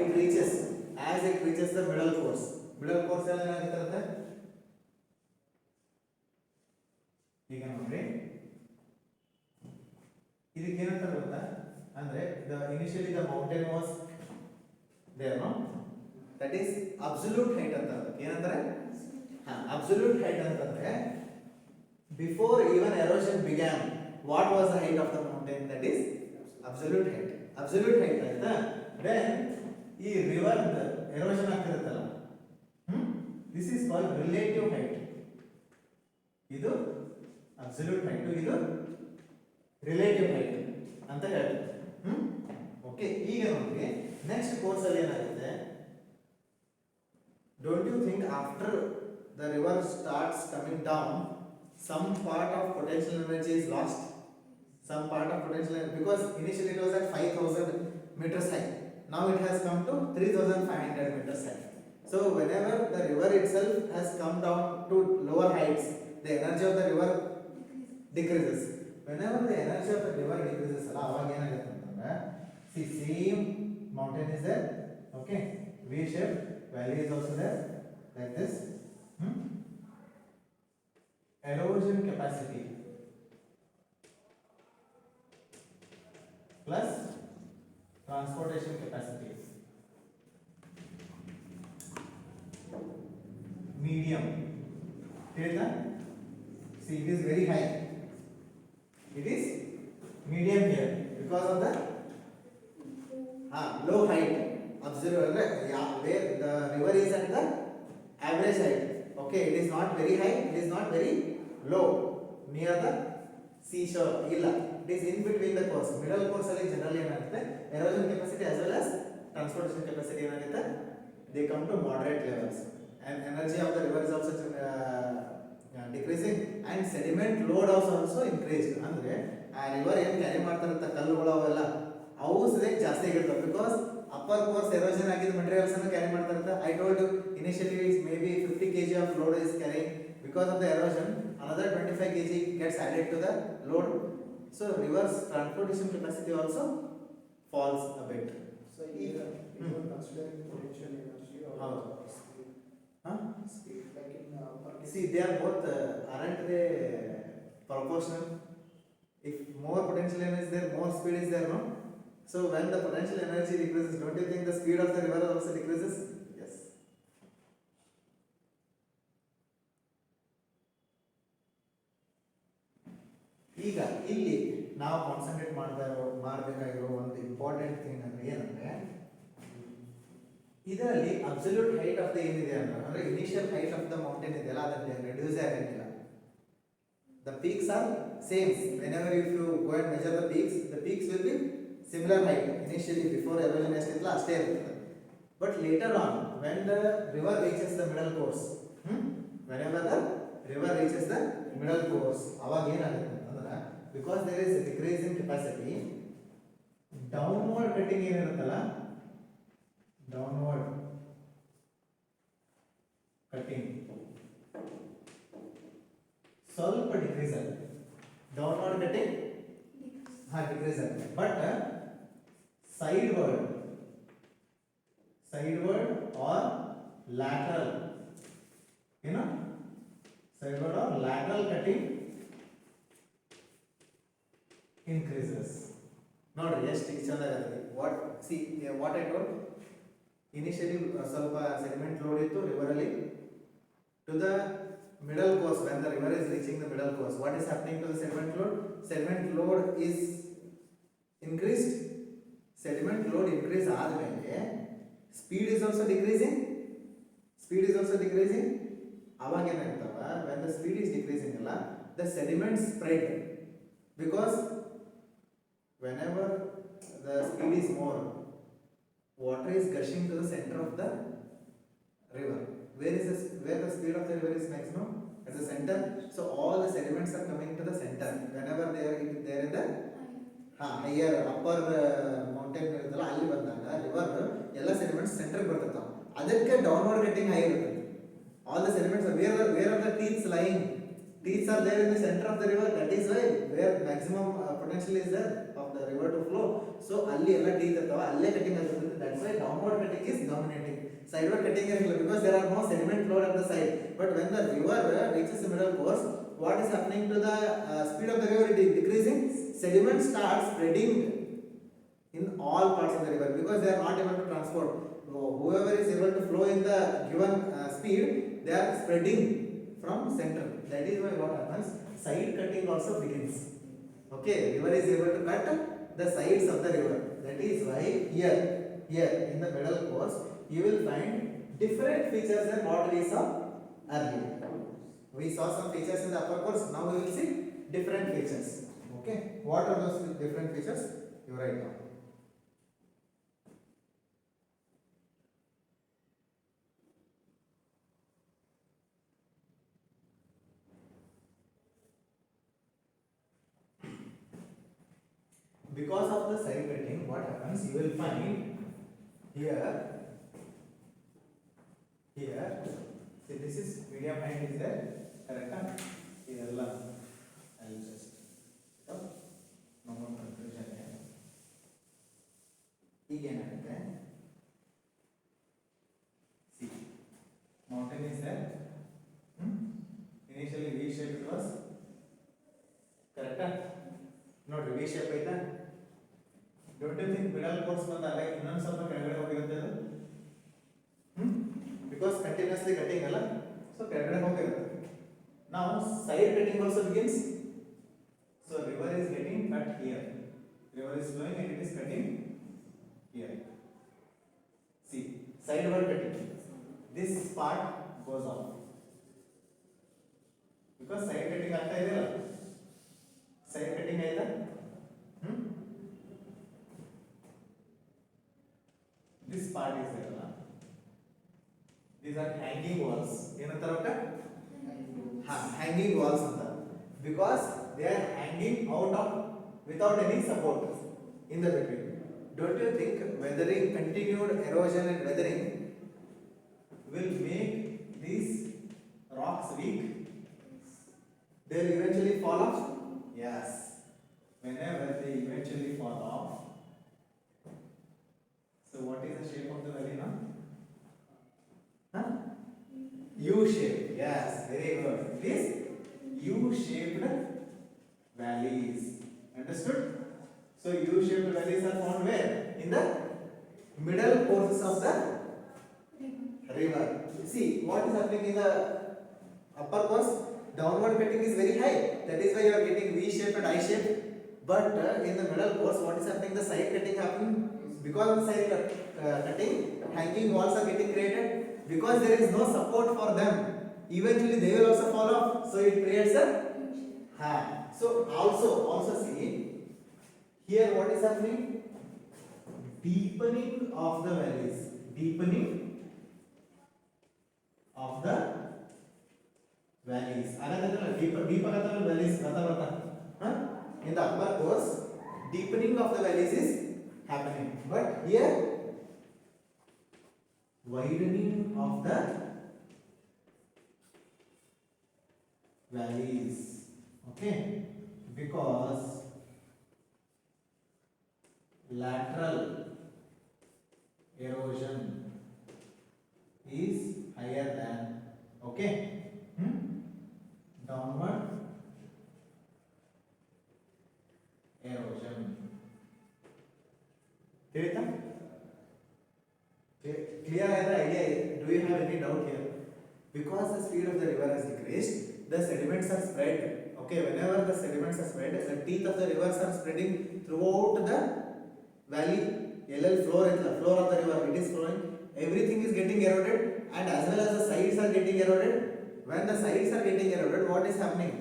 it reaches, as it reaches the middle course ಅಲ್ಲಿ ಏನಾಗಿರುತ್ತೆ ಈಗ ನೋಡ್ರಿ ಇದಕ್ಕೆ ಏನಂತಾರೆ ಗೊತ್ತಾ ಅಂದ್ರೆ initially the mountain was there, no, that is absolute height ಅಂತ ಏನಂತಾರೆ absolute height ಅಂತಂದ್ರೆ before even erosion began what was the height of the mountain, that is absolute height ಆಯ್ತಾ. then ಈ river erosion ಆಗ್ತಿರುತ್ತಲ್ಲ this is called relative height. ಇದು absolute height, ಇದು relative height ಅಂತ ಹೇಳ್ತಾರೆ. Okay, ಈಗ ನೋಡಿ ನೆಕ್ಸ್ಟ್ ಕೋರ್ಸ್ ಅಲ್ಲಿ ಏನಾಗುತ್ತೆ, don't you think after the river starts coming down some part of potential energy is lost, some part of potential energy, because initially it was at 5000 meters high, now it has come to 3500 meters high. So whenever the river itself has come down to lower heights, the energy of the river decreases. Whenever the energy of the river decreases, aವಾಗ ಏನಾಗುತ್ತೆ ಅಂತಂದ್ರೆ see same mountain is there, okay, V shape, valley is also there like this. Erosion capacity plus transportation capacity, medium, ತಿಳಿತಾ? See, it is very high, it is medium here because of the low height. Observe where the river is at the average height, okay, it is not very high, it is not very low near the seashore, illa, it is in between the course. Middle course ಅಲ್ಲಿ generally ಏನಾಗುತ್ತೆ, erosion capacity as well as transportation capacity ಏನಾಗುತ್ತೆ, they come to moderate levels, and energy of the river is also decreasing, and sediment load also increased. ಅಂದ್ರೆ ಆ river ಏನು carry ಮಾಡ್ತಿರುತ್ತೆ ಕಲ್ಲುಗಳು ಅವೆಲ್ಲ ಅವು ಸದ್ಯಕ್ಕೆ ಜಾಸ್ತಿ ಆಗಿರ್ತವೆ, ಬಿಕಾಸ್ ಅಪ್ಪರ್ ಕೋರ್ಸ್ ಎರೋಷನ್ ಆಗಿದ್ದ ಮೆಟೀರಿಯಲ್ಸ್ ಅನ್ನು ಕ್ಯಾರಿ ಮಾಡ್ತಾ ಇರುತ್ತೆ. I told you initially it's maybe 50 kg of load is carrying, because of the erosion another 25 kg gets added to the load, so river's transportation capacity also falls a bit. So here you are considering potential energy or speed. Speed, like in See, they are both aren't they proportional? If more potential energy is there, more speed is there, no? So when the potential energy decreases, don't you think the speed of the river also decreases? Yes. ಈಗ ಇಲ್ಲಿ ನಾವು concentrate ಮಾಡಬೇಕಾಗಿರೋ ಒಂದು important thing ಅಂದ್ರೆ ಏನಂದ್ರೆ, ಇದರಲ್ಲಿ absolute height of the ಏನಿದೆ ಅಂದ್ರೆ initial height of the mountain ಇದೆಯಲ್ಲ ಅದಕ್ಕೆ ರೆಡ್ಯೂಸ್ ಆಗಂಗಿಲ್ಲ. The peaks are same. Whenever if you go and measure the peaks will be similar height initially before erosion ಎಷ್ಟಿತ್ತಲ್ಲ ಅಷ್ಟೇ ಇರ್ತದೆ. But later on when the river reaches the middle course, whenever the river reaches the middle course, ಅವಾಗ ಏನಾಗುತ್ತೆ ಅಂತಂದ್ರೆ, because there is a decrease in capacity, downward cutting ಏನಿರುತ್ತಲ್ಲ, downward cutting ಸ್ವಲ್ಪ decrease ಆಗುತ್ತೆ. Downward cutting decrease ಆಗುತ್ತೆ, but sideward or lateral, sideward or lateral cutting increases. ನೋಡ್ರಿ ಎಷ್ಟು ಚೆನ್ನಾಗಿದೆ. what I told, initially ಸ್ವಲ್ಪ sediment load ಇತ್ತು river ಅಲ್ಲಿ, to the middle course, when the river is reaching the middle course, what is happening to the sediment load? Sediment load is increased. Sediment load increase ಆದಮೇಲೆ speed is also decreasing. ಅವಾಗ ಏನಾಗ್ತವ, when the speed is decreasing ಅಲ್ಲ, the sediment spread, because whenever the speed is more, water is gushing to the center of the river. Where the speed of the river is maximum? At the center. So all the sediments are coming to the center. Whenever they are in the higher upper mountain ಇರುತ್ತಲ್ಲ ಅಲ್ಲಿ ಬಂದಾಗ river ಎಲ್ಲ sediments center ಬರ್ತವೆ. ಅದಕ್ಕೆ downward cutting high ಇರುತ್ತೆ. All the sediments are where are the teeth lying? Teeth are there in the center of the river. That is why where maximum potential is there of the river to flow. So ಅಲ್ಲಿ ಎಲ್ಲ teeth ಇರ್ತಾವ, ಅಲ್ಲೇ cutting ಆಗುತ್ತೆ. That's why downward downward cutting is dominating. Sideward cutting is because there are no sediment flow at the side. But when the river reaches the middle course, what is happening to the speed of the river? It is decreasing. Sediment starts spreading in all parts of the river because they are not able to transport. So whoever is able to flow in the given speed, they are spreading from center. That is why what happens? Side cutting also begins. Okay, river is able to cut the sides of the river. That is why here in the middle course, you will find different features than what we saw earlier. We saw some features in the upper course. Now we will see different features. Okay, what are those different features? You write down. Because of the side cutting, what happens? You will find here. See, this is medium height is there, correct? Idella, I will just no more confusion here. Again, see, mountain is there. Initially V shape it was, correct? Not V shape aita. Don't you think middle course ಬಂದಾಗ ಇನ್ನೊಂದು ಸ್ವಲ್ಪ ಕೆಳಗಡೆ ಹೋಗಿರುತ್ತೆ ಅದು? Because continuously cutting ಅಲ್ಲ, so ಕೆಳಗಡೆ ಹೋಗಿರುತ್ತೆ. Now side cutting also begins. So river is getting cut here. River is flowing and it is cutting here. See, sideward cutting. This part goes off. Because side cutting ಆಗ್ತಾ ಇದೆಯಲ್ಲ. Side cutting ಆಯ್ತಾ? This part is there. These are hanging walls. ಏನಂತಾರಕ್ಕ? Hanging walls ಅಂತ. Because they are hanging out of without any support in the between. Don't you think weathering, continued erosion and weathering will make these rocks weak? They will eventually fall off? Yes. Whenever they eventually fall off. So what is the shape of the valley now? U shape. Yes, very good. It is U-shaped valleys. Understood? So U-shaped valleys are found where? In the middle courses of the river. See what is happening in the upper course? Downward cutting is very high. That is why you are getting V-shaped and I-shaped. But in the middle course, what is happening? The side cutting happening. Because of the side cutting, hanging walls are getting created. Because there is no support for them, eventually they will also fall off. So it creates a hang. So also see here what is happening? Deepening of the valleys. Deepening of the valleys. Deeper valleys. In the upper course, deepening of the valleys is happening. But here, widening of the valleys. Okay, because lateral erosion is higher than downward erosion. Clear idea? Do you have any doubt here? Because the speed of the river has decreased, the sediments are spread. Okay, whenever the sediments are spread, the teeth of the rivers are spreading throughout the valley. Floor of the river, it is flowing. Everything is getting eroded, and as well as the sides are getting eroded. When the sides are getting eroded, what is happening?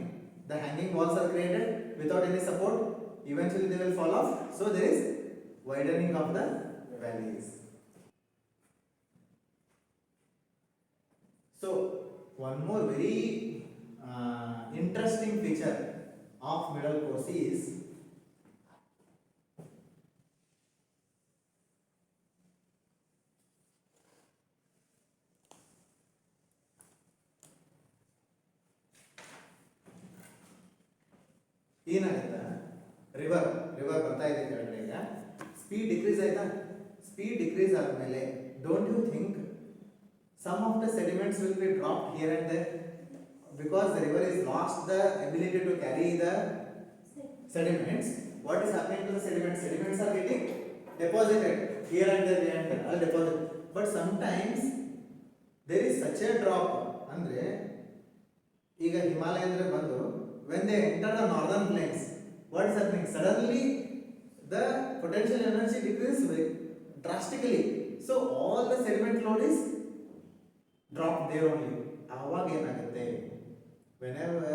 The hanging walls are created without any support. Eventually, they will fall off. So there is widening of the valleys. So one more very interesting feature of middle course is ಏನಾಗುತ್ತೆ, river ಬರ್ತಾ ಇದೆ ಕೆಳಗಡೆ. ಈಗ speed decrease ಆಯ್ತಾ? speed decrease ಆದ್ಮೇಲೆ don't you think some of the sediments will be dropped here and there because the river is lost the ability to carry the sediments. What is happening to the sediments? Sediments are getting deposited here and there all deposited. But sometimes there is such a drop ಅಂದ್ರೆ ಈಗ ಹಿಮಾಲಯ ಅಂದ್ರೆ ಬಂದು when they enter the northern plains, what is happening? Suddenly the potential energy decreases very drastically. So all the sediment load is dropped there only. ಆವಾಗ ಏನಾಗುತ್ತೆ? Whenever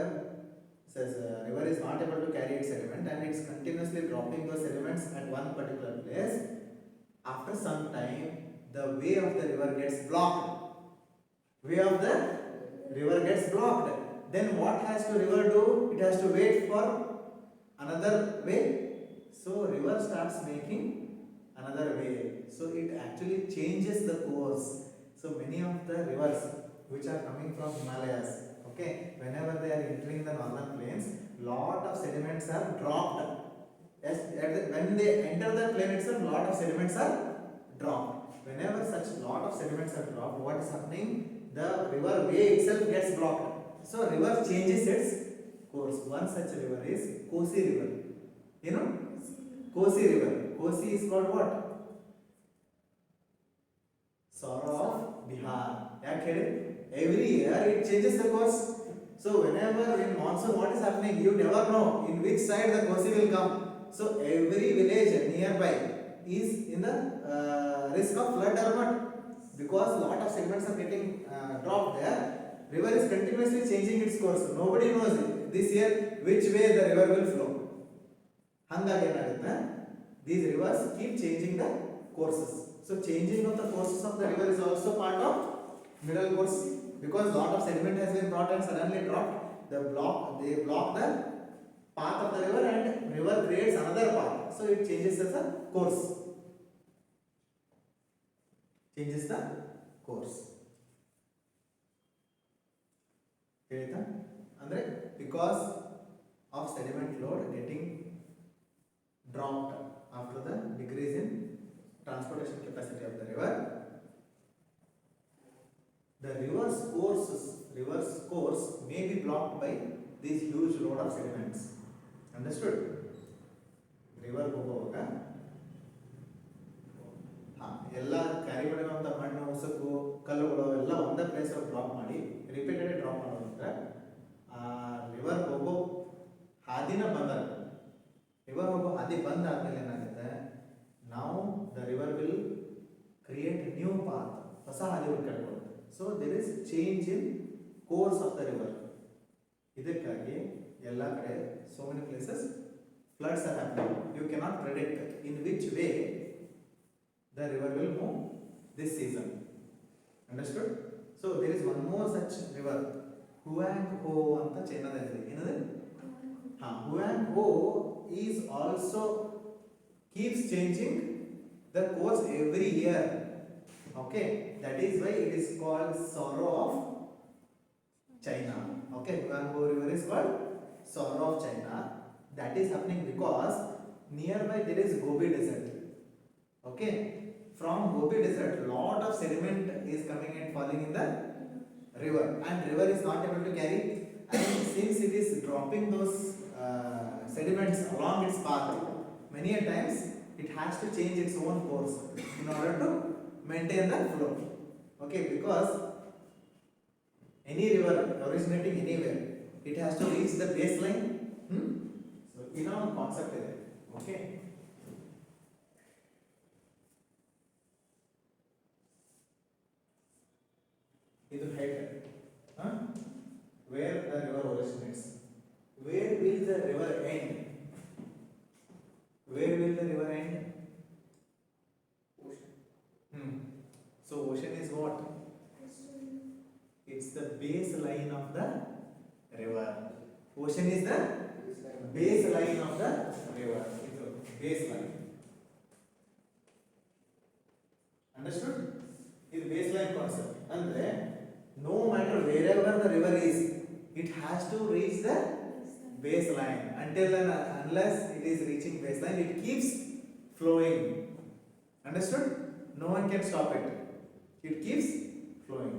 says river is not able to carry its sediment and it's continuously dropping those sediments at one particular place, after some time the way of the river gets blocked. Way of the river gets blocked. Then what has to river do? It has to wait for another way. So river starts making another way. So it actually changes the course. So many of the rivers which are coming from Himalayas, okay, whenever they are entering the northern plains, lot of sediments are dropped. Yes, when they enter the plain itself, lot of sediments are dropped. Whenever such lot of sediments are dropped, what is happening? The river way itself gets blocked. So river changes its course. One such river is Kosi river. You know, Kosi river. Kosi is called what? Sorrow of Bihar. Every year it changes the course. So whenever in monsoon, what is happening? You never know in which side the Kosi will come. So every village nearby is in the risk of flood or not, because lot of segments are getting dropped there. River is continuously changing its course. Nobody knows this year which way the river will flow. Hanಗಾಗಿ ಏನಾಗುತ್ತೆ? These rivers keep changing the courses. So changing of the courses of the river is also part of middle course, because lot of sediment has been brought and suddenly dropped. They block the path of the river and river creates another path. So it changes as a course. Changes the course. ಹೇಳಿತಾ ಅಂದ್ರೆ because of sediment load getting dropped after the decrease in transportation capacity of the river, the river's course may be blocked by this huge load of sediments. Understood? River ಹೋಗುವಾಗ ಎಲ್ಲ carry ಮಾಡಿರುವಂಥ ಮಣ್ಣು, ಉಸುಕು, ಕಲ್ಲುಗಳು ಎಲ್ಲ ಒಂದೇ place drop ಮಾಡಿ repeated drop ಮಾಡೋದಂದ್ರೆ river ಹೋಗೋ ಹಾದಿನ ಬಂದಾಗ, ರಿವರ್ ಹೋಗೋ ಹಾದಿ ಬಂದಾದ್ಮೇಲೆ ಏನಾಗುತ್ತೆ? ನಾವು the river will create new path, ಹೊಸ ಹಾದಿ ಹುಡುಕಾಡ್ಕೊಳ್ಳುತ್ತೆ. So there is change in course of the river. ಇದಕ್ಕಾಗಿ ಎಲ್ಲ ಕಡೆ so many places floods are happening. You cannot predict in which way the river will move this season. Understood? So there is one more such river, Huang Ho anta China da ಇದೆ. ಏನದು? Huang Ho is also keeps changing the course every year. Okay, that is why it is called Sorrow of China. Okay, Huang Ho river is called Sorrow of China. That is happening because nearby there is Gobi desert. Okay, from Gobi desert lot of sediment is coming and falling in the river, and river is not able to carry, and since it is dropping those sediments along its path, many a times it has to change its own course in order to maintain the flow. Okay, because any river originating anywhere, it has to reach the baseline. ಇದನ್ನ ಒಂದು concept ಇದೆ. Okay, ಇದು head, where the river originates. Where will the river end? Where will the river end? Ocean. So ocean is what? It's the baseline of the river. Ocean is the baseline of the river. Baseline. Understood? This baseline concept. Andre, no matter wherever the river is, it has to reach the baseline. Until and unless it is reaching baseline, it keeps flowing. Understood? no one can stop it. It keeps flowing.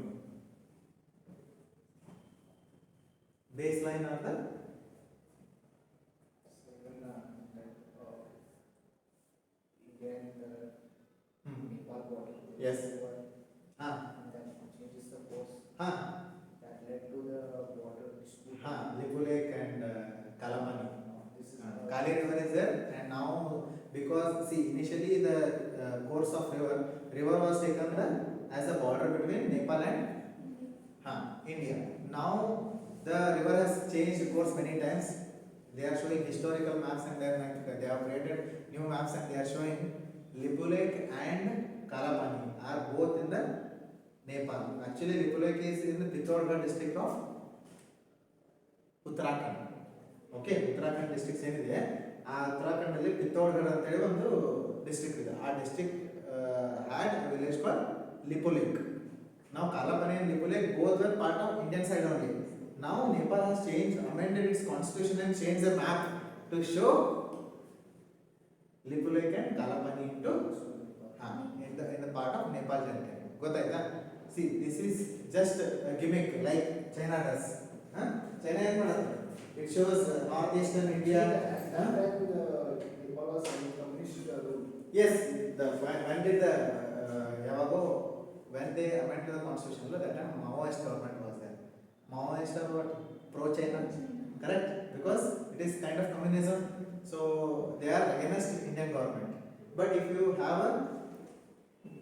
Baseline of the So even India and Nepal border. Yes. River, हाँ and then changes the course हाँ that led to the water dispute. हाँ Lipu Lake and Kalapani. This is Kali river is there, and now because see initially the course of river was taken as a border between Nepal and India. Now the river has changed course many times. They are showing historical maps, and then they have created new maps, and they are showing Lipu Lake and Kalapani are both in the Nepal. Actually, Lipu Lake is in the Pithoradgarh district of Uttarakhand. Okay Uttarakhand districts ಏನಿದೆ ಆ ಉತ್ತರಾಖಂಡಲ್ಲಿ ಪಿತ್ತೋಡ್ಗಢ ಅಂತೇಳಿ ಒಂದು district ಇದೆ. ಆ district had village call Lipulekh. ನಾವು Kalapani and Lipu Lake both were part of Indian side only. Now Nepal has changed, amended its constitution and changed the map to show Lipu Lake and Kalapani into in the part of Nepal territory. ಗೊತ್ತಾಯ್ತಾ? See, this is just a gimmick like China does. China ಏನು ಮಾಡುತ್ತೆ? It shows northeastern India. Nepal was under communist rule. Yes, when did the yavago when they amended the constitution, that time Maoist government was there. Maoist are what? Pro-China, correct? Because it is kind of communism, so they are against Indian government. But if you have a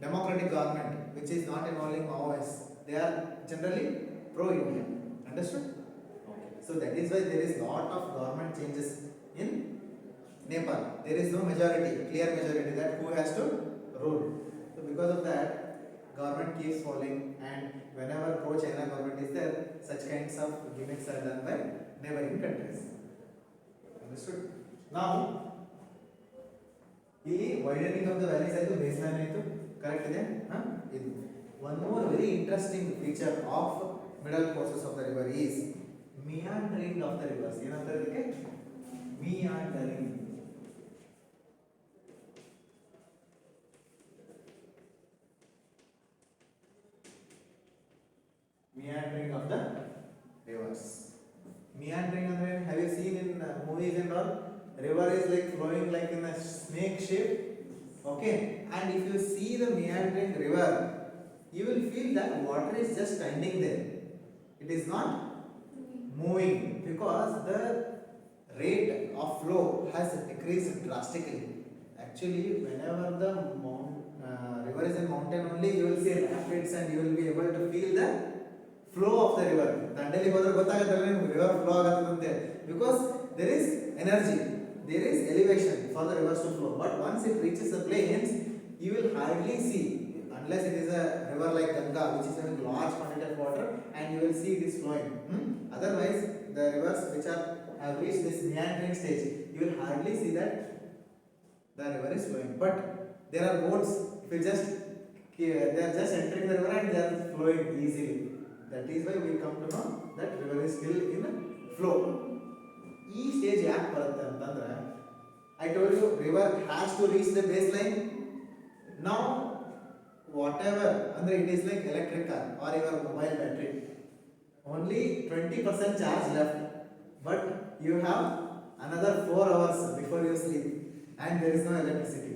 democratic government which is not involving Maoists, they are generally pro-Indian. Understood? So that is why there is lot of government changes in Nepal. There is no majority, clear majority that who has to rule. So because of that, government keeps falling, and whenever pro-China government is there, such kinds of gimmicks are done by neighboring countries. Understood? Now, ಇಲ್ಲಿ widening of the valleys ಆಯಿತು, baseline ಆಯಿತು, correct ಇದೆ? ಇದು one more very interesting feature of middle courses of the river is meandering of the rivers. ಏನಂತಾರೆ ಇದಕ್ಕೆ? Meandering. Meandering of the rivers. Meandering ಅಂದ್ರೆ have you seen in movies and all? River is like flowing like in a snake shape. Okay, and if you see the meandering river, you will feel that water is just standing there. It is not moving because the rate of flow has decreased drastically. Actually, whenever the river is in mountain only, you will see rapids and you will be able to feel the flow of the river. Dandeli ಹೋದ್ರೆ ಗೊತ್ತಾಗುತ್ತಲ್ಲ ನಿಮಗೆ river flow ಆಗುತ್ತಂತೆ, because there is energy, there is elevation for the rivers to flow. But once it reaches the plains, you will hardly see, unless it is a river like Ganga which is having large quantity of water, and you will see it is flowing. Otherwise, the rivers which have reached this meandering stage, you will hardly see that the river is flowing. But there are boats, if you just they are just entering the river and they are flowing easily. That is why we come to know that river is still in flow. ಈ stage ಯಾಕೆ ಬರುತ್ತೆ ಅಂತಂದ್ರೆ, I told you river has to reach the baseline. Now whatever, ಅಂದ್ರೆ it is like electric car or your mobile battery, only 20% charge left, but you have another 4 hours before you sleep and there is no electricity,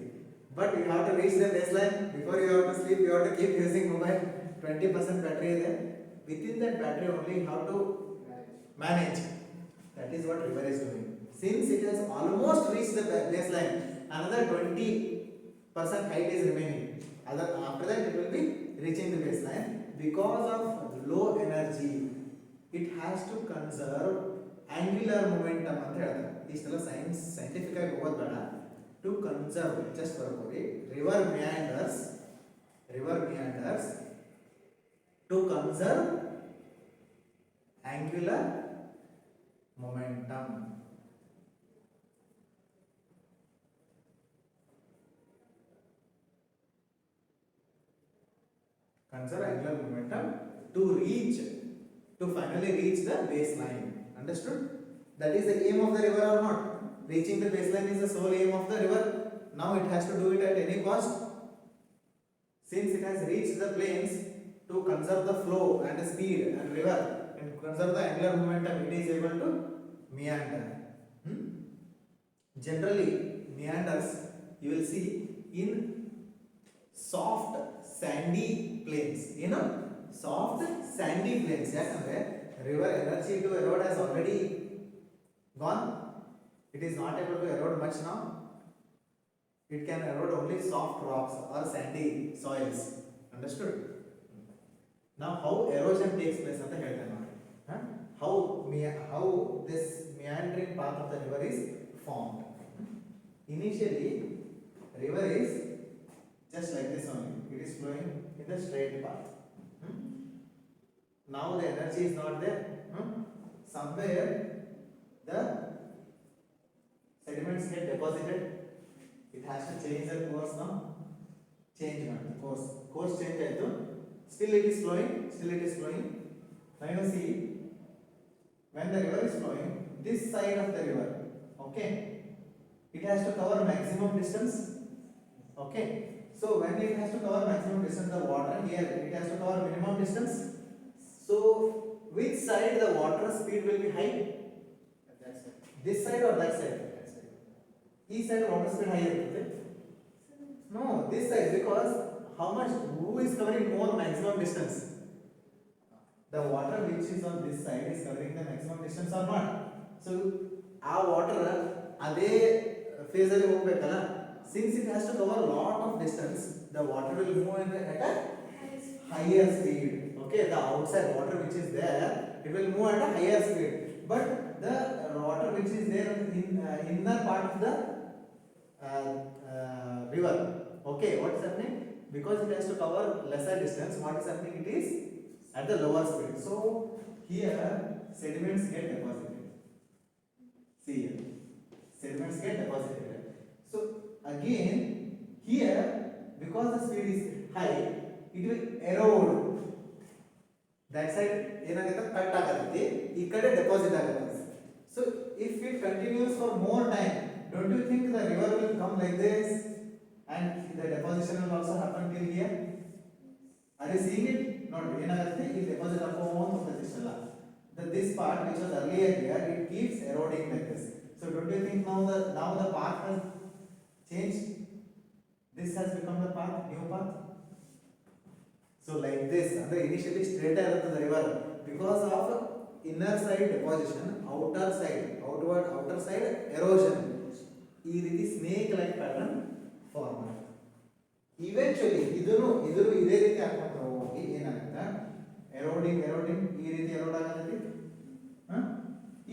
but you have to reach the baseline. Before you have to sleep, you have to keep using mobile. 20% battery is there. Within that battery only you have to manage. That is what river is doing. Since it has almost reached the baseline, another 20% height is remaining. After that it will be reaching the baseline. Because of low energy, it has to conserve angular momentum ಅಂತ ಹೇಳ್ತಾರೆ. ಇಷ್ಟೆಲ್ಲ scientific ಆಗಿ ಹೋಗೋದು ಬೇಡ. To conserve, just ಬರ್ಕೋರಿ, river meanders to conserve angular momentum. Conserve angular momentum to finally reach the baseline. Understood? That is the aim of the river or not? Reaching the baseline is the sole aim of the river. Now it has to do it at any cost. since it has reached the plains, to conserve the flow and the speed and river and conserve the angular momentum, it is able to meander. Hmm? Generally, meanders you will see in soft sandy plains. You know, soft sandy plains. ಯಾಕಂದ್ರೆ river energy to erode has already gone. It is not able to erode much now. It can erode only soft rocks or sandy soils. Understood? Now, how erosion takes place ಅಂತ ಹೇಳ್ತೇನೆ ನೋಡಿ. How this meandering path of the river is formed. Initially, river is just like this only. It is flowing in the straight path. Now the energy is not there. Somewhere the sediments get deposited. It has to change the course now. Change the course. Course change ಆಯ್ತು. Still it is flowing. Still it is flowing. Now you see, when the river is flowing, this side of the river, okay, it has to cover maximum distance. Okay. So when it has to cover maximum distance, the water here it has to cover minimum distance. So which side the water speed will be high? That side. This side or that side? That side. Each side water speed higher ಇರುತ್ತೆ. No, this side, because how much, who is covering more maximum distance? The water which is on this side is covering the maximum distance or not? So our water ಅದೇ phase ಅಲ್ಲಿ ಹೋಗಬೇಕಲ್ಲ. Since it has to cover a lot of distance, the water will move at a higher speed. Okay, the outside water which is there, it will move at a higher speed. But the water which is there in inner part of the river, okay, what is happening? Because it has to cover lesser distance, what is happening? It is at the lower speed. So here sediments get deposited. See here, sediments get deposited. So again here, because the speed is high, it will erode. That side ಏನಾಗುತ್ತೆ cut ಆಗುತ್ತೆ, ಈ ಕಡೆ deposit ಆಗುತ್ತೆ. So if it continues for more time, don't you think the river will come like this and the deposition will also happen till here? Are you seeing it? ನೋಡಿ ಏನಾಗುತ್ತೆ, ಈ deposit ಹಾಕೋಂತ ಹೋಗುತ್ತೆ ಇಷ್ಟೆಲ್ಲ. This part which was earlier here, it keeps eroding like this. So don't you think now the path has changed? This has become the path, new path. So like this, ಅಂದ್ರೆ initially straight irutte the river, because of inner side deposition, outer side erosion, ಈ ರೀತಿ snake like pattern form ಆಗುತ್ತೆ. Eventually ಇದನ್ನು ಇದೇ ರೀತಿ ಹಾಕೊಂತ ಹೋಗಿ ಏನಾಗುತ್ತೆ, eroding ಈ ರೀತಿ erode ಆಗುತ್ತೆ,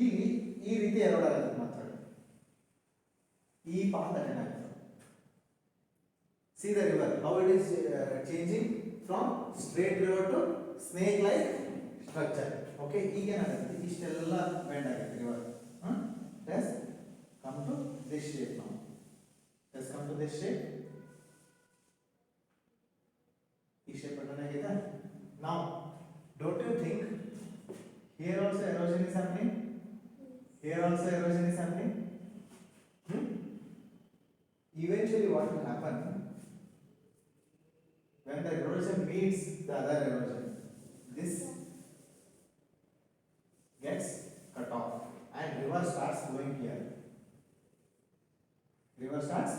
ಇಲ್ಲಿ ಈ ರೀತಿ erode ಆಗುತ್ತೆ ಮಾತ್ರ. ಈ path ಏನಾಗುತ್ತೆ, see the river how it is changing from straight river to snake like structure. Okay, ಈಗ ಏನಾಗುತ್ತೆ, ಇಷ್ಟೆಲ್ಲ ಬೆಂಡ್ ಆಗುತ್ತೆ river. Let's come to this shape now. Let's come to this shape. ಈ shape pattern ಆಗಿದೆ. Now don't you think here also erosion is happening, here also erosion is happening? Eventually what will happen, when the erosion meets the other erosion, this gets cut off and river starts flowing here. River starts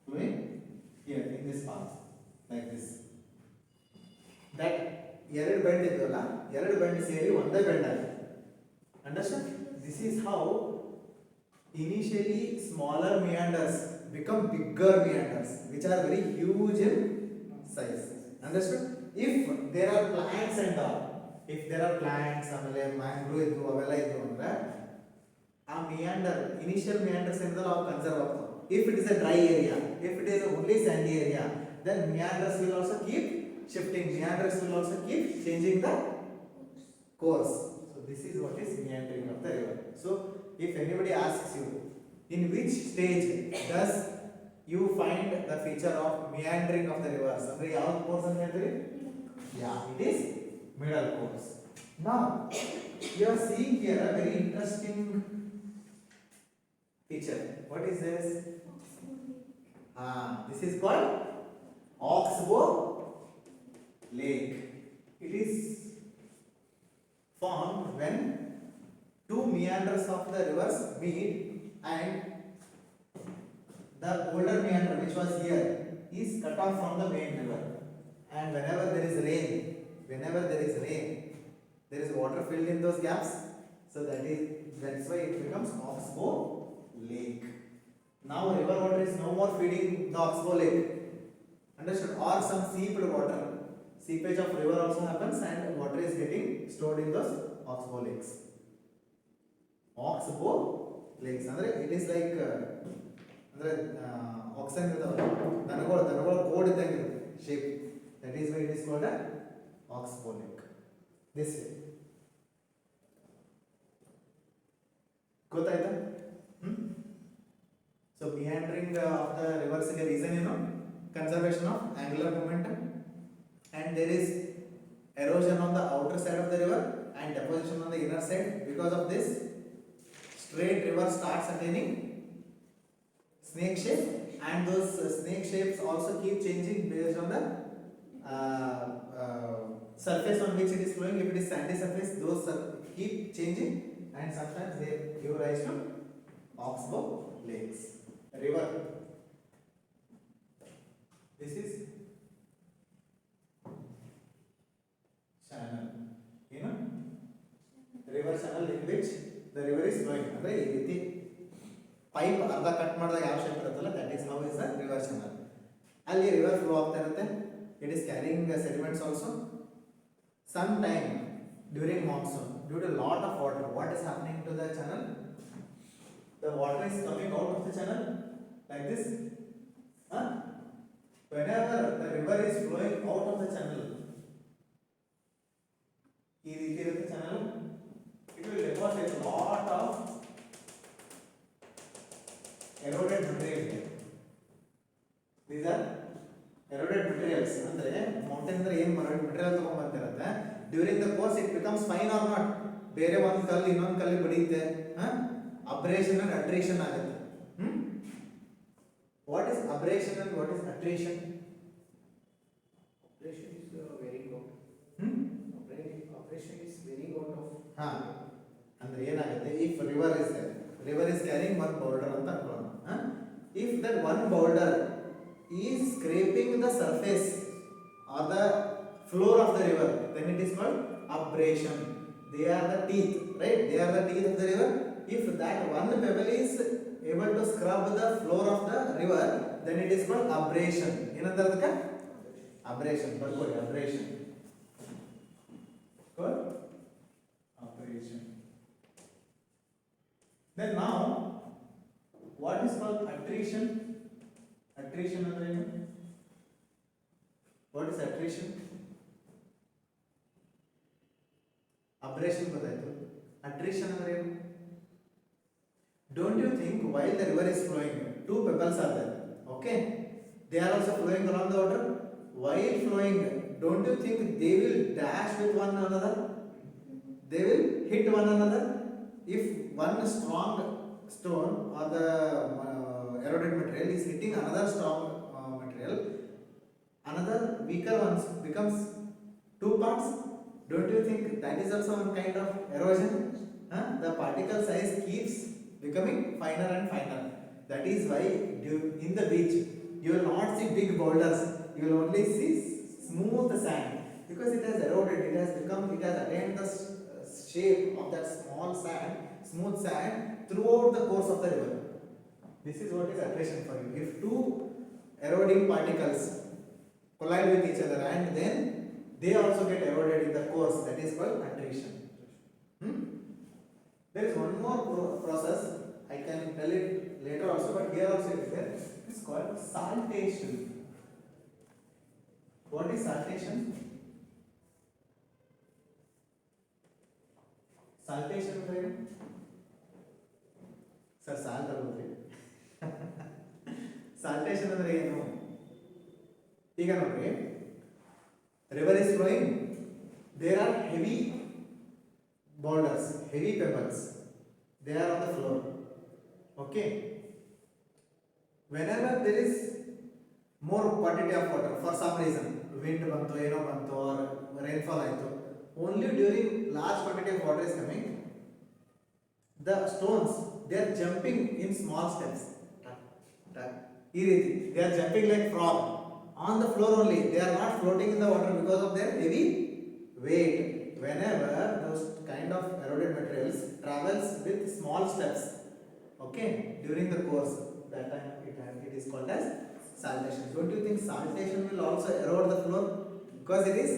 flowing here in this path like this. That ಎರಡು bend ಇದೆಯಲ್ಲ, ಎರಡು bend ಸೇರಿ ಒಂದೇ bend ಆಗುತ್ತೆ. Understand? This is how initially smaller meanders become bigger meanders, which are very huge in size. Understood? If there are plants and all, if there are plants, ಆಮೇಲೆ mangrove ಇದ್ದು ಅವೆಲ್ಲ ಇದ್ದು ಅಂದ್ರೆ ಆ meander, initial meanders ಏನದಲ್ಲ ಅವು conserve ಆಗ್ತವೆ. If it is a dry area, if it is only sandy area, then meanders will also keep shifting. Meanders will also keep changing the course. So this is what is meandering of the river. So if anybody asks you, in which stage does you find the feature of meandering of the rivers, ಅಂದ್ರೆ ಯಾವ course ಅಂತ ಹೇಳ್ತೀರಿ? Yeah, it is middle course. Now you are seeing here a very interesting feature. What is this? This is called oxbow lake. It is formed when two meanders of the rivers meet and the older meander which was here is cut off from the main river, and whenever there is rain, there is water filled in those gaps, so that's why it becomes Oxbow Lake. Now river water is no more feeding the Oxbow Lake, understood? Or some seeped water, seepage of river also happens and water is getting stored in those Oxbow lakes. Oxbow lakes andre it is like ಅಂದ್ರೆ ಆಕ್ಸನ್ ಇರ್ತಾವಲ್ಲ, ದನಗಳು ಕೋಡ್ ಇದ್ದಂಗೆ ಇರುತ್ತೆ shape, that is why it is called oxbow lake. This way ಗೊತ್ತಾಯ್ತಾ? So meandering of the rivers ಗೆ reason ಏನು? Conservation of angular momentum, and there is erosion on the outer side of the river and deposition on the inner side. Because of this, straight river starts attaining snake shape, and those snake shapes also keep changing based on the surface on which it is flowing. If it is sandy surface, those keep changing, and sometimes they give rise to Oxbow lakes. River, this is channel, you know, river channel in which the river is flowing. ಅಂದ್ರೆ ಈ ರೀತಿ pipe ಅರ್ಧ cut ಮಾಡಿದಾಗ ಯಾವ shape ಇರುತ್ತಲ್ಲ, that is how is the river channel. ಅಲ್ಲಿ river flow ಆಗ್ತಾ ಇರುತ್ತೆ, it is carrying sediments also. Some time during monsoon, due to lot of water, what is happening to the channel? The water is coming out of the channel like this. Whenever the river is flowing out of the channel, ಈ ರೀತಿ ಇರುತ್ತೆ channel, it will deposit lot of eroded material here. These are eroded materials. ಅಂದ್ರೆ mountain ಅಂದ್ರೆ ಏನು material ತಗೊಂಡ್ ಬರ್ತಿರುತ್ತೆ, during the course it becomes fine or not, ಬೇರೆ ಒಂದು ಕಲ್ಲು ಇನ್ನೊಂದು ಕಲ್ಲಿ ಬಡಿಯುತ್ತೆ, ಅಬ್ರೇಷನ್ ಅಂಡ್ ಅಟ್ರೇಷನ್ ಆಗುತ್ತೆ. What is abrasion and what is attrition? Operation is wearing out. Operation is wearing out of. ಅಂದ್ರೆ ಏನಾಗುತ್ತೆ, if river is carrying one boulder ಅಂತ ಅನ್ಕೊಳ್ಳೋಣ. If that one boulder is scraping the surface or the floor of the river, then it is called abrasion. They are the teeth, right? They are the teeth of the river. If that one pebble is able to scrub the floor of the river, then it is called abrasion. ಏನಂತ ಅದಕ್ಕೆ? Abrasion. ಬರ್ಕೊಳ್ಳಿ, abrasion. Good? Abrasion. Then now, what is called attrition? Attrition ಅಂದ್ರೆ ಏನು? What is attrition? Abrasion ಗೊತ್ತಾಯ್ತು. Attrition ಅಂದ್ರೆ ಏನು? Don't you think while the river is flowing, two pebbles are there, okay? They are also flowing along the water. While flowing, don't you think they will dash with one another? They will hit one another. If one strong stone or the eroded material is hitting another strong material, another weaker one becomes two parts. Don't you think that is also one kind of erosion? The particle size keeps becoming finer and finer. That is why in the beach you will not see big boulders, you will only see smooth sand, because it has eroded, it has attained the shape of that small sand, smooth sand throughout the course of the river. This is what is attrition for you. If two eroding particles collide with each other and then they also get eroded in the course, that is called attrition. There is one more process, I can tell it later also, but here also it is there. It is called saltation. What is saltation? Saltation ಅಂದ್ರೆ ಏನು? Sir salt ಅಲ್ರಿ. Saltation ಅಂದ್ರೆ ಏನು? ಈಗ ನೋಡ್ರಿ, river is flowing, there are heavy boulders, heavy pebbles, they are on the floor, okay? Whenever there is more quantity of water for some reason, wind banto, ಏನೋ ಬಂತು, or rainfall ಆಯಿತು, only during large quantity of water is coming, the stones, they are jumping in small steps. Tuck, tuck. ಈ ರೀತಿ they are jumping like frog on the floor only. They are not floating in the water because of their heavy weight. Whenever those kind of eroded materials travels with small steps, okay, during the course, that time it is called as saltation. Don't you think saltation will also erode the floor because it is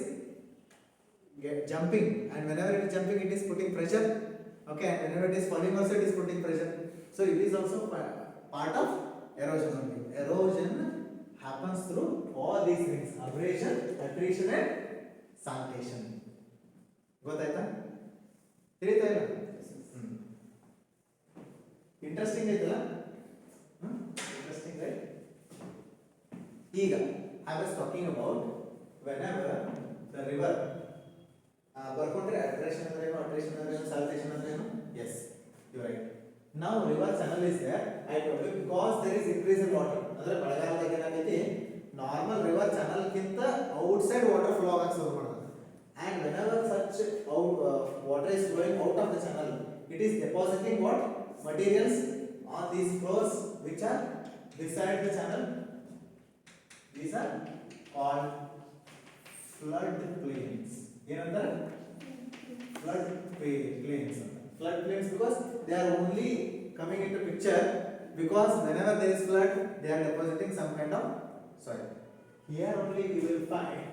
jumping, and whenever it is jumping it is putting pressure, okay, and whenever it is falling also it is putting pressure. So it is also part of erosion only. Erosion happens through all these things: abrasion, attrition and saltation. ಗೊತ್ತಾಯ್ತಾ? ತಿಳಿತಾ ಇಲ್ಲ? Interesting ಐತಲ್ಲ? Interesting right? ಈಗ I was talking about whenever the river ಬರ್ಕೊಂಡ್ರೆ attrition ಅಂದ್ರೆ ಏನು, attrition ಅಂದ್ರೆ ಏನು, saltation ಅಂದ್ರೆ ಏನು? Yes, you are right. Now river channel is there. I told you because there is increase in water. ಅಂದ್ರೆ ಮಳೆಗಾಲದಾಗ ಏನಾಗೈತಿ, ನಾರ್ಮಲ್ ರಿವರ್ ಚಾನಲ್ ಗಿಂತ ಔಟ್ಸೈಡ್ ವಾಟರ್ ಫ್ಲೋ ಆಗಕ್ಕೆ ಶುರು ಮಾಡುತ್ತೆ. And whenever such water is flowing out of the channel, it is depositing what materials on these floors which are beside the channel. These are called flood plains. ಏನಂತಾರೆ? Flood plains. Flood plains because they are only coming into picture because whenever there is flood, they are depositing some kind of soil. Here only we will find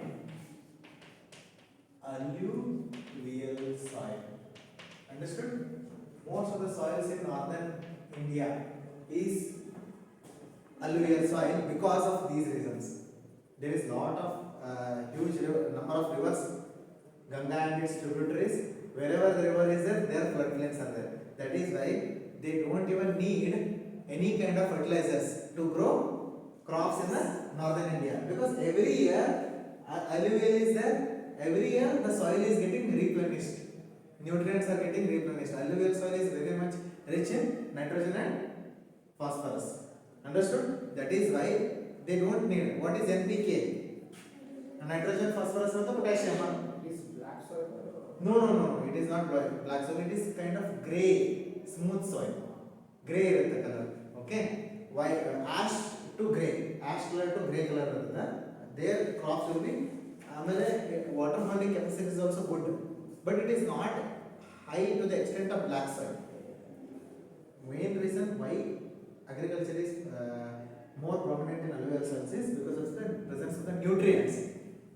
alluvial soil. Understood? Most of the soils in northern India is alluvial soil because of these reasons. There is lot of huge number of rivers, Ganga and its tributaries. Wherever the river is there, their floodplains are there. That is why they don't even need any kind of fertilizers to grow crops in the northern India, because every year alluvial is there. Every year the soil is getting replenished, nutrients are getting replenished. Alluvial soil is very much rich in nitrogen and phosphorus. Understood? That is why they don't need. What is NPK? Nitrogen, phosphorus and potassium. It is black soil. No, it is not black soil. It is kind of grey, smooth soil. Grey irutte color. Okay, white, ash to grey, ash color to grey color irutte. Their crops will be, ಆಮೇಲೆ water holding capacity is also good, but it is not high to the extent of black soil. Main reason why agriculture is more prominent in alluvial soils is because of the presence of the nutrients.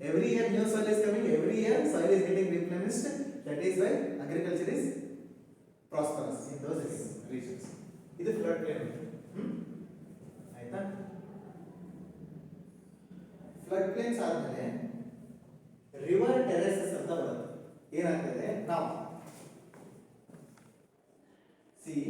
Every year new soil is coming, every year soil is getting replenished. That is why agriculture is prosperous in those regions. ಇದು flood plain. ಆಯ್ತಾ? flood plains ಆದ್ಮೇಲೆ river terraces ಅಂತ ಬರುತ್ತೆ. ಏನಾಗ್ತದೆ, ನಾವು see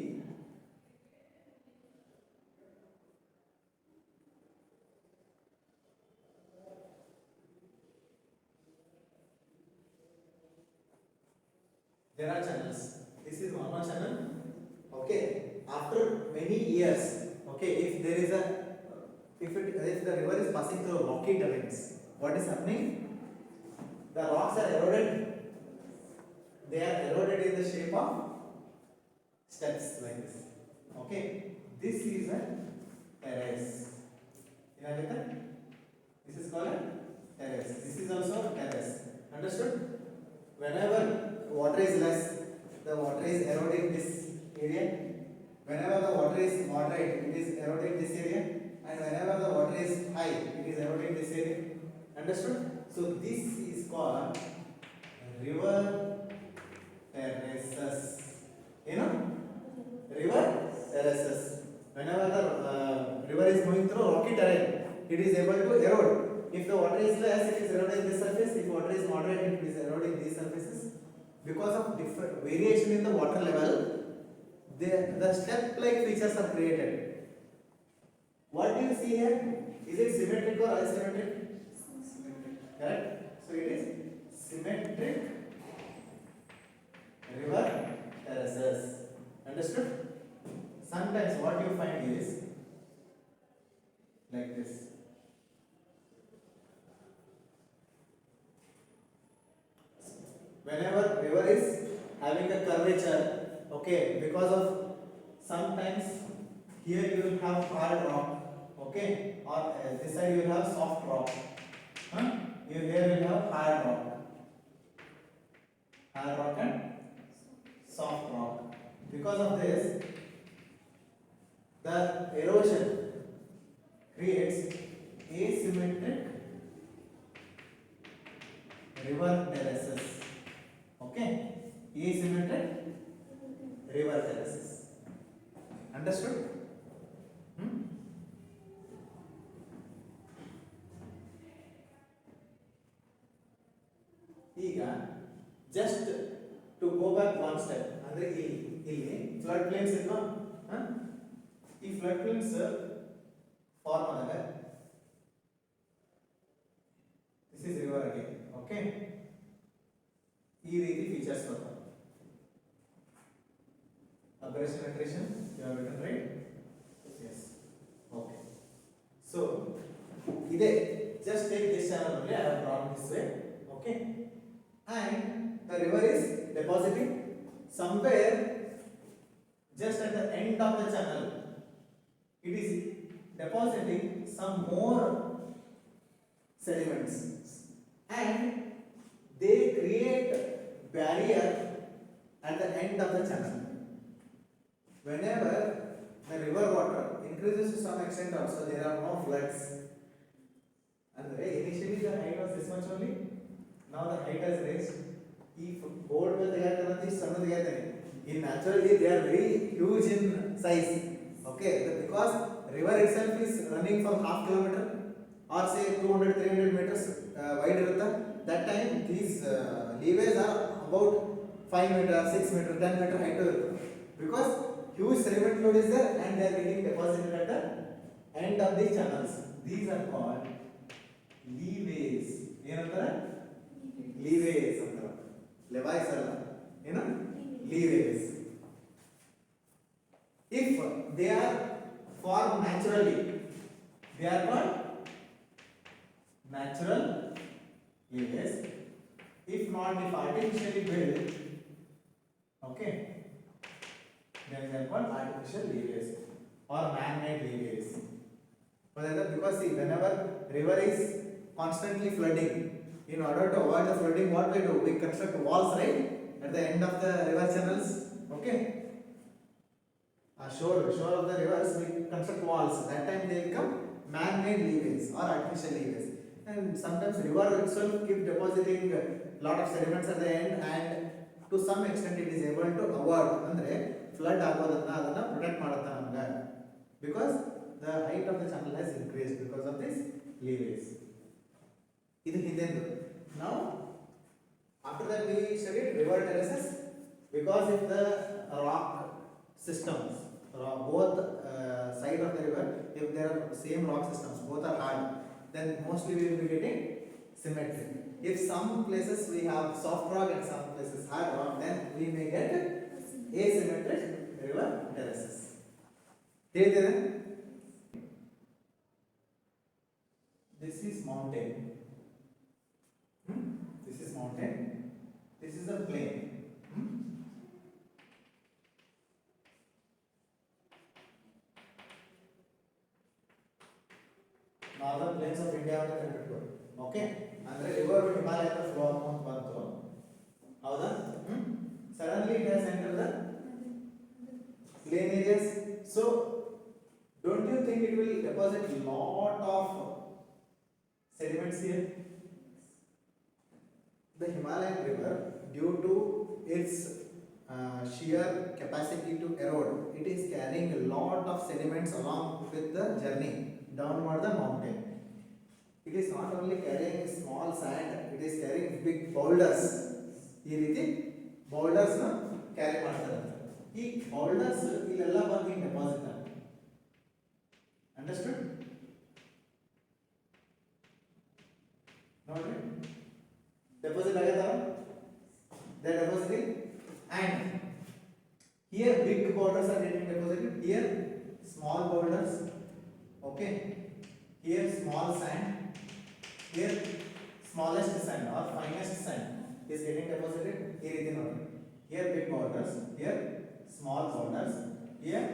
there are channels. This is normal channel. Okay, after many years, okay, if there is a if the river is passing through rocky terrains, what is happening? The rocks are eroded. They are eroded in the shape of steps like this. Okay, this is a terrace. This is called a terrace. This is also a terrace. Understood? Whenever water is less, the water is eroding this area. Whenever the water is moderate, it is eroding this area. And whenever the water is high, it is eroding this area. Understood? So this is called river terraces. You know? River terraces. Whenever the river is going through rocky terrain, it is able to erode. If the water is less, it is eroding this surface. If water is moderate, it is eroding these surfaces. Because of different variation in the water level, the step-like features are created. What do you see here? Is it symmetric or asymmetric? Correct? So it is symmetric river terraces. Understood? Sometimes what you find is like this. whenever river is having a curvature, okay, because of sometimes here you will have hard rock, okay, or this side you will have soft rock, huh? You here will have hard rock and soft rock. Because of this, the erosion creates asymmetric river terraces, okay, asymmetric river terraces. Understood? Hmm? ಈಗ just to go back one step ಅಂದ್ರೆ ಇಲ್ಲಿ flood plains ಇಲ್ವಾ, ಈ flood plains form ಆದಾಗ this is river again, okay, ಈ ರೀತಿ features ಬರ್ತವೆ. Abrasion attrition you have written right, yes, okay. So ಇದೆ, just take this channel only, I have drawn this way, okay, and the river is depositing somewhere just at the end of the channel. It is depositing some more sediments and they create barrier at the end of the channel. Whenever the river water increases to some extent also, there are no floods. And initially the height was this much only, now the height has raised. If board will in naturally they are very huge in size, okay, because river itself is running for half kilometer or say 200-300 meters wide irutta. That time these leeways are about 5 meter, 6 meter, 10 meter height because huge sediment load is there and they are getting deposited at the end of the channels. These are called leeways. ಏನಂತಾರೆ? leeways ಅಂತಾರೆ. levies ಅಲ್ಲ, ಏನು? leeways. If they are formed naturally, they are called natural leeways. If not, if artificially built, okay, then they are called artificial leeways or man-made leeways. Because see, whenever river is constantly flooding, in order to avoid the flooding, what we do? We construct walls, right, at the end of the river channels, okay. Shore of the rivers, we construct walls. That time they become man-made leeways or artificial leeways. And sometimes river itself keep depositing a lot of sediments at the end, and to some extent it is able to avoid ಅಂದ್ರೆ flood ಆಗೋದನ್ನ ಅದನ್ನ protect ಮಾಡುತ್ತೆ ನಮಗೆ, because the height of the channel has increased because of this leeways. ಇದು ಹಿಂದೆಂದು. Now after that we studied river terraces, because if the rock systems, both side of the river, if there are same rock systems, both are hard, then mostly we will be getting symmetry. If some places we have soft rock and some places hard rock, then we may get asymmetric river terraces. ತಿಳಿದಿದೆ? This is mountain. This is mountain. This is a plain. Northern plains of India ಅಂತ ಕರೆದಿರ್ತಾರೆ, okay, ಅಂದ್ರೆ river ಹಿಮಾಲಯದ flow ಅಂತ ಬಂತು, ಹೌದಾ? Suddenly it has entered the plain areas. So don't you think it will deposit lot of sediments here? The Himalayan river, due to its sheer capacity to erode, it is carrying a lot of sediments along with the journey downward the mountain. It is not only carrying small sand, it is carrying big boulders. ಈ ರೀತಿ boulders ನ carry ಮಾಡ್ತಾರೆ. ಈ boulders ಇಲ್ಲೆಲ್ಲ ಬಂದು deposit ಆಗುತ್ತೆ. Understood? ನೋಡ್ರಿ, deposit ಆಗತ್ತಲ್ಲ, they are depositing, and here big boulders are getting deposited, here small boulders, okay, here small sand, here smallest sand or finest sand, is getting deposited. Here is the here big boulders, here small boulders, here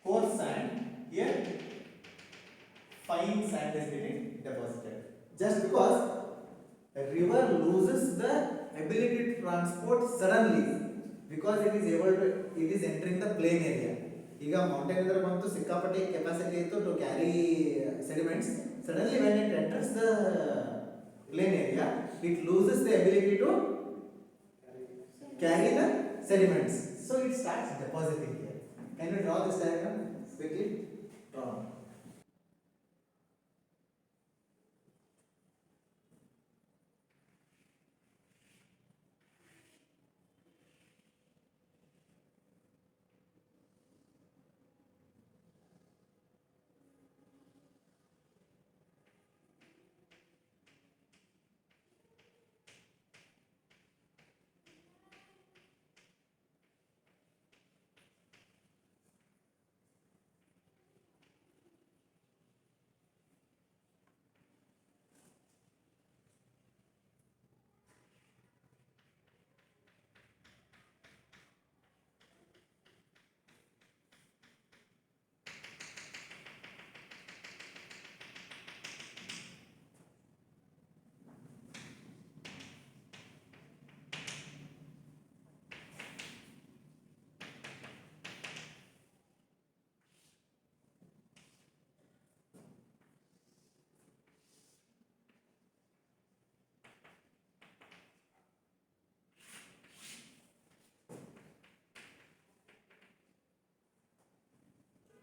coarse sand, here fine sand is getting deposited. Just because a river loses the ability to transport suddenly because it is able to, it is entering the plain area. ಈಗ mountain ಇದ್ರೆ ಬಂತು ಸಿಕ್ಕಾಪಟ್ಟೆ capacity ಇತ್ತು to carry sediments. Suddenly when it enters the plain area, it loses the ability to carry the sediments. So it starts depositing here. Can you draw this diagram quickly? Draw.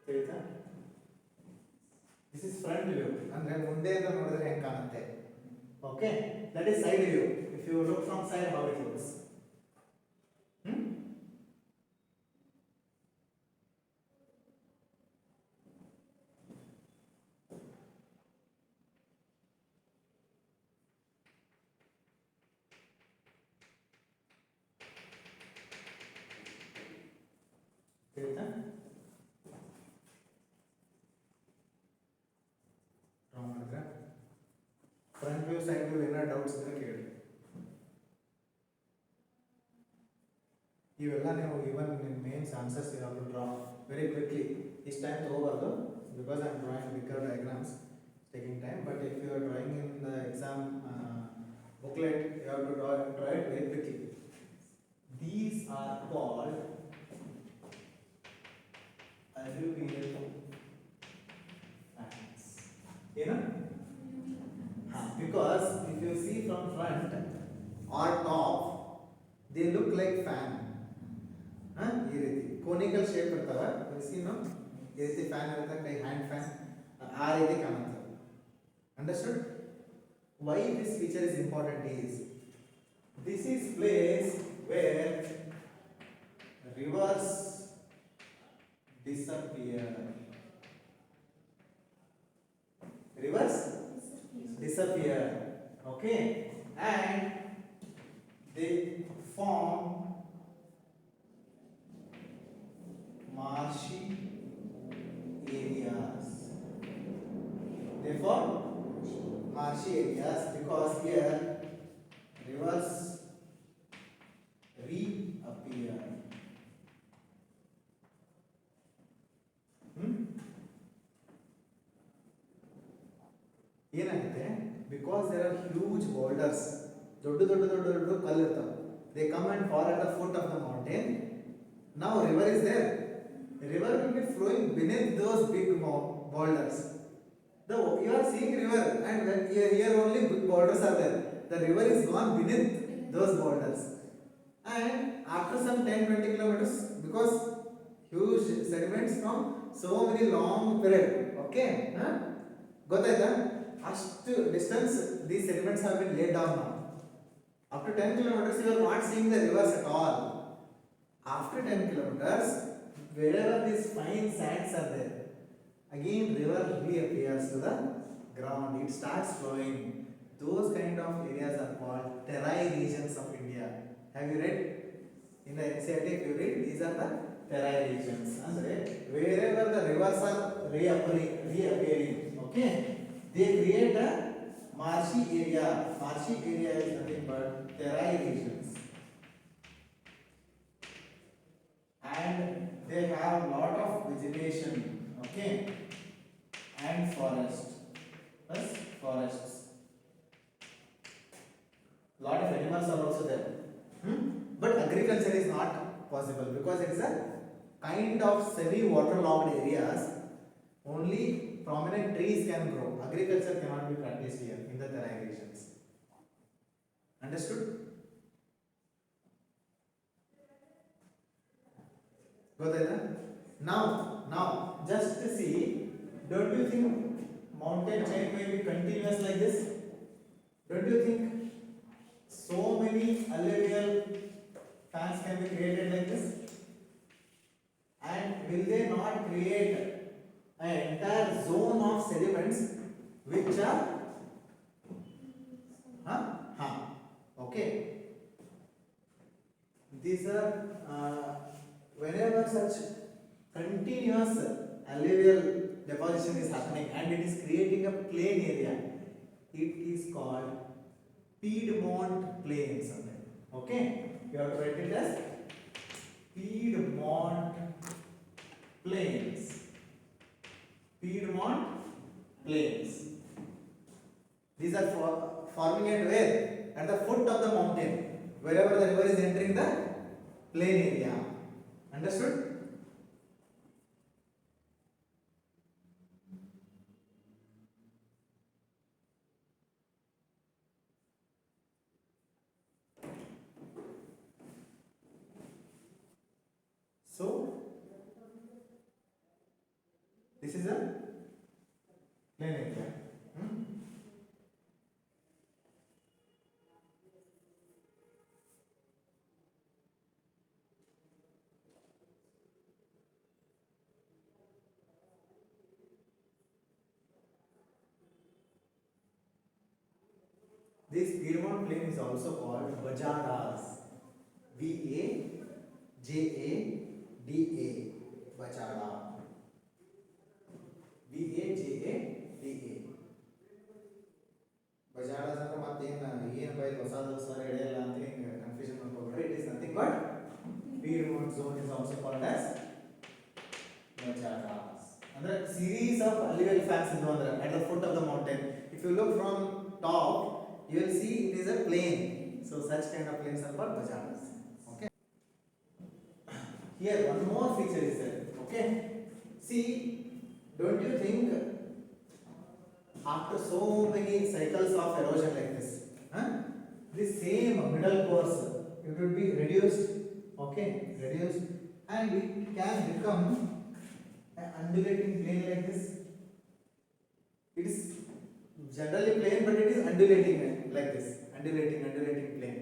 ತಿಳಿತಾ? This is front view. ಅಂದ್ರೆ ಮುಂದೆಯಿಂದ ನೋಡಿದ್ರೆ ಹೆಂಗೆ ಕಾಣುತ್ತೆ. Okay, that is side view. If you look from side, how it looks. ತಿಳಿತಾ? Draw ಮಾಡಿದ್ರೆ front view side view ಏನಾದ್ರು doubts ಇದ್ರೆ ಕೇಳಿ. ಇವೆಲ್ಲ ನೀವು ಇವನ್ ನಿಮ್ಮ mains answers you have to draw very quickly. ಇಷ್ಟು ಟೈಮ್ ತಗೋಬಾರ್ದು because I am drawing bigger diagrams taking time. But if you are drawing in the exam booklet, you have to draw it very quickly. These are called alluvial fans. You know? Because if you see from front or top, they look like fan. ಈ ರೀತಿ conical shape ಇರ್ತವೆ. ಸಿನೋ ಈ ರೀತಿ fan ಇರುತ್ತೆ, ಕೈ hand fan ಆ ರೀತಿ ಕಾಣುತ್ತೆ. Understood? Why this feature is important is this is place where rivers disappear. Rivers disappear. Okay, and they form marshy areas. They form marshy areas because here rivers reappear. ಏನಾಗುತ್ತೆ? Because there are huge boulders, ದೊಡ್ಡ ದೊಡ್ಡ ದೊಡ್ಡ ದೊಡ್ಡ ಕಲ್ಲು ಇರ್ತವೆ. They come and fall at the foot of the mountain. Now river is there. The river will be flowing beneath those big boulders. You are seeing river and when here only big boulders are there. The river is gone beneath those boulders. And after some 10-20 kilometers, because huge sediments from so many long period, okay, ಗೊತ್ತಾಯ್ತಾ? ಅಷ್ಟು distance these sediments have been laid down now. After 10 kilometers you are not seeing the rivers at all. After 10 kilometers, wherever these fine sands are there, again river reappears to the ground. It starts flowing. Those kind of areas are called terai regions of India. Have you read in the NCERT? If you read, these are the terai regions. Andre wherever the rivers are reappearing, okay, they create a marshy area. Marshy area is nothing but Okay, and forest plus forests. Lot of animals are also there. But agriculture is not possible because it is a kind of semi-waterlogged areas. Only prominent trees can grow. Agriculture cannot be practiced here in the terrain regions. Understood? Godaida? Now, just to see, don't you think mountain chain may be continuous like this? Don't you think so many alluvial fans can be created like this? And will they not create an entire zone of sediments which are okay. These are whenever such continuous alluvial deposition is happening and it is creating a plain area, it is called Piedmont Plains. Okay, you have to write it as Piedmont Plains. Piedmont Plains. These are forming at where? At the foot of the mountain, wherever the river is entering the plain area. Understood? So, this is a plain area. This Piedmont plain is also called Bajadas. Bajada. Bajada. Bajadas ಅಂದ್ರೆ ಮತ್ತೇನು ಹೊಸದು ಎಳೆಯಲ್ಲ ಅಂತ confusion ಮಾಡ್ಕೊಬೇಡ್ರಿ. It is nothing but Piedmont zone is also called as Bajadas. ಅಂದ್ರೆ series of alluvial fans ಇದ್ವು ಅಂದ್ರೆ at the foot of the mountain. If you look from top, you will see it is a plain. So such kind of plains are called Bajadas. Okay. Here one more feature is there. Okay. See, don't you think after so many cycles of erosion like this, this same middle course it will be reduced, okay, reduced, and it can become an undulating plain like this. It is generally plain, but it is undulating like this, undulating plain.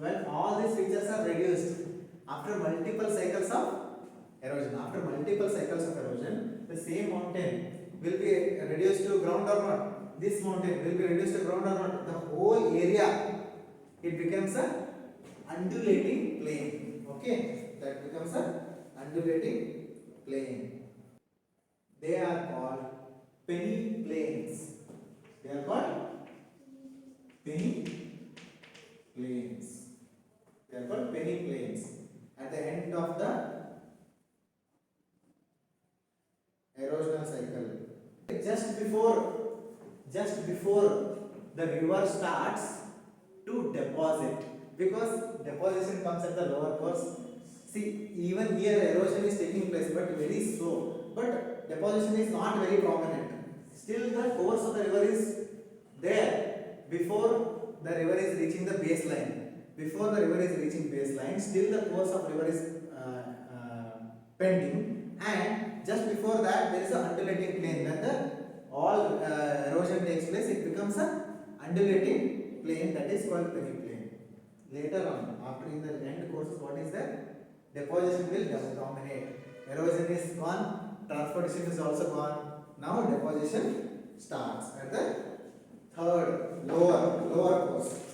Well, all these features are reduced after multiple cycles of erosion. After multiple cycles of erosion, the same mountain will be reduced to ground or not. This mountain will be reduced to ground or not. The whole area, it becomes a undulating plain. Okay, that becomes a undulating plain. They are called penny plains. They are called penny plains. They are called penny plains. At the end of the erosional cycle, just before the river starts to deposit, because deposition comes at the lower course. See, even here erosion is taking place, but very slow. But deposition is not very prominent. Still, the course of the river is there before the river is reaching the baseline. Before the river is reaching baseline, still the course of river is pending, and just before that there is a undulating plain. When the all erosion takes place, it becomes a undulating plain, that is called penny plain. Later on, after in the end courses, what is that? Deposition will dominate. Erosion is gone, transportation is also gone. Now deposition starts at the third lower course.